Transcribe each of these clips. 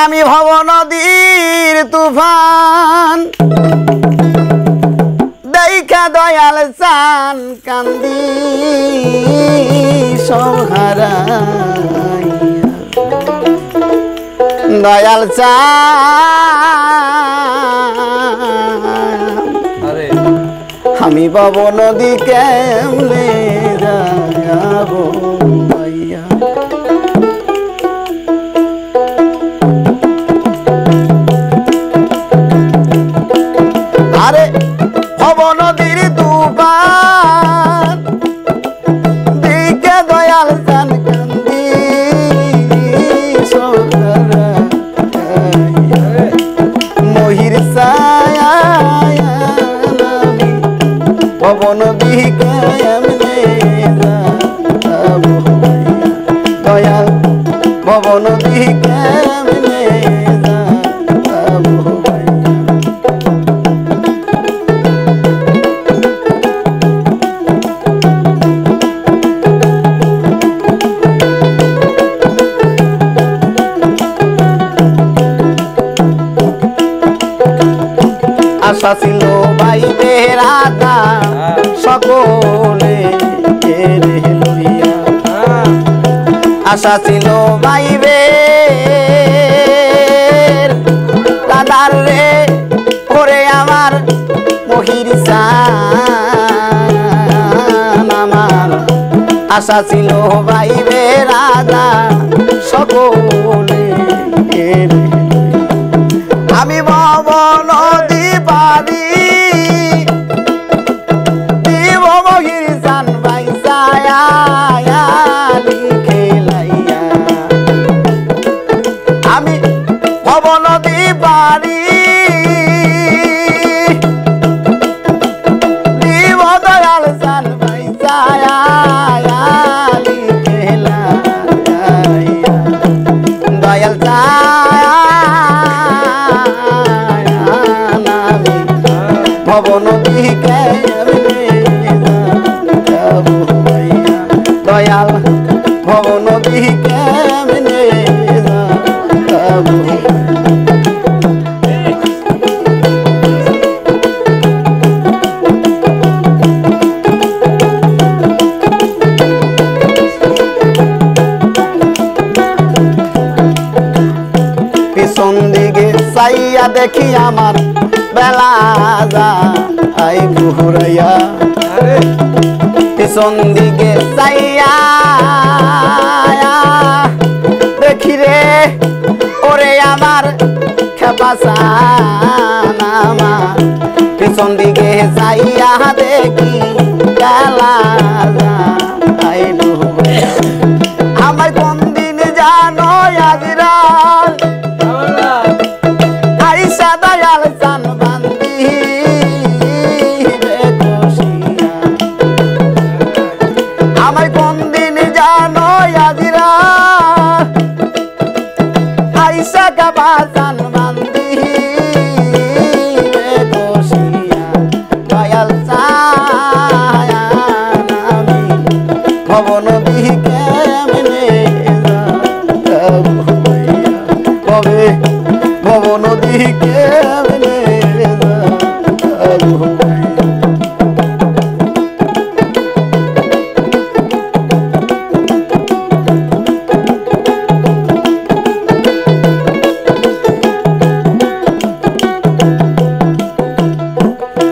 আমি ভব নদীর তুফান দেখা দয়াল চান কান্দি সহারাই দয়াল চান আমি ভব নদী কেমনে যাব ভাইয়া আরে ভব নদীর তুফান দিকে দয়াল চান কান্দি মহির ছায়া ভব নদী কেমনে যাব দয়াল ভব নদী কেমনে যাব আশা ছিল বাইবে রাধা সকলে লইয়া আশা ছিল বাইবে রাধার রে করে আমার মহির চান আমার আশা ছিল বাইবে রাধা সকলে আমি ভব নদী পারি দিব মহির চান ভাই ছায়া খেলাইয়া আমি ভব নদী পারি দিব দয়াল চান ভাই ছায়া খেলাইয়া দয়াল ভব নদী কেমনে যাব ভাইয়া দয়াল ভব নদী কেমনে যাব পিছন দিকে চাইয়া দেখি আমার বেলা যায় ঘুরাইয়া পিছন দিকে চাইয়া দেখি রে ওরে আমার খেপাসান আমার পিছন দিকে চাইয়া দেখি বেলা যায় আমার কোন দিন জানো আজিরা আইসা দয়াল চান বান্দি আমায় কোন দিন জানো আজিরা আইসা গাবা চান বান্দি দয়াল চান আমি ভব নদী কেমনে যাব কবে ভব নদী কেমনে যাব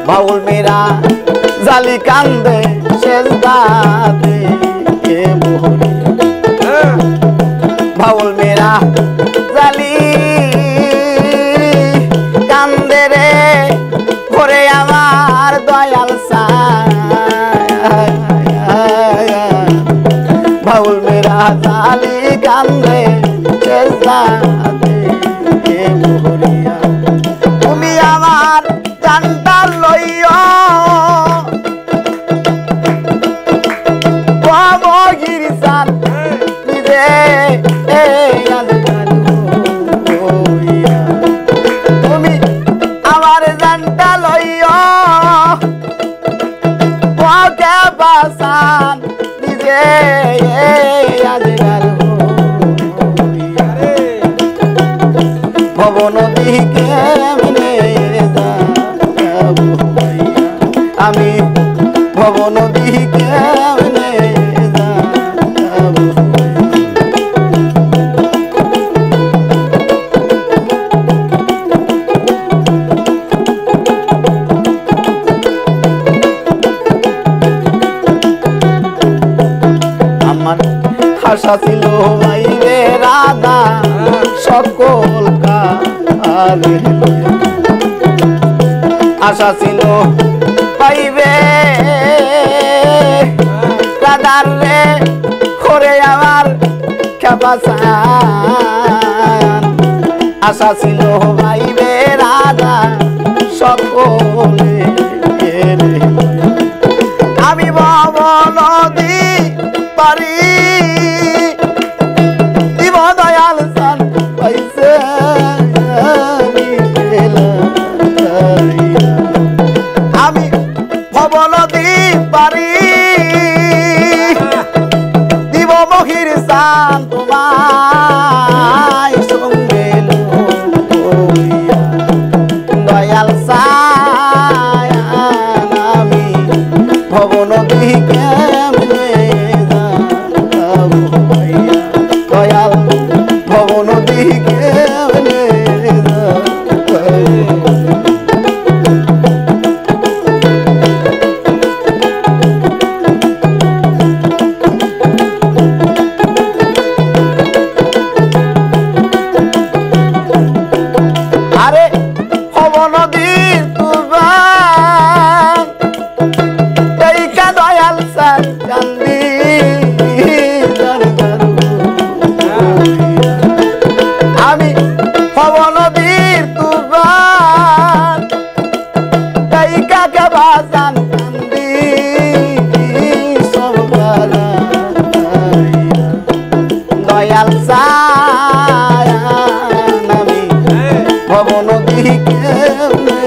বাউল মেরা জালি কান্দে সেজদাতে কে মোহরে বাউল মেরা জালি কান্দে ভব নদী কেমনে যাবো ভাইয়া আমি ভব নদী কেমনে যাবো আমার আশা ছিল ভাইরে রাধা সকল কালে আশা ছিল পাইবে রাধার রে করে আমার খেপাসান আশা ছিল পাইবে রাধা সকলে আমি ভব নদী পারি দিব দয়াল সান পাইছে আমি ভব নদী পারি দিব মহির সান তোমায় সঙ্গে দয়াল সান আমি ভব নদী কেমনে যাবো ভাইয়া দয়াল ভব নদী কেমনে যাবো আরে ভব নদীর তুফান এইকা দয়াল সান কান্দি আমি ভব নদীর তুফান এইকা কে বাজান কান্দি সব দয়াল সান আমি ভব নদী কেমনে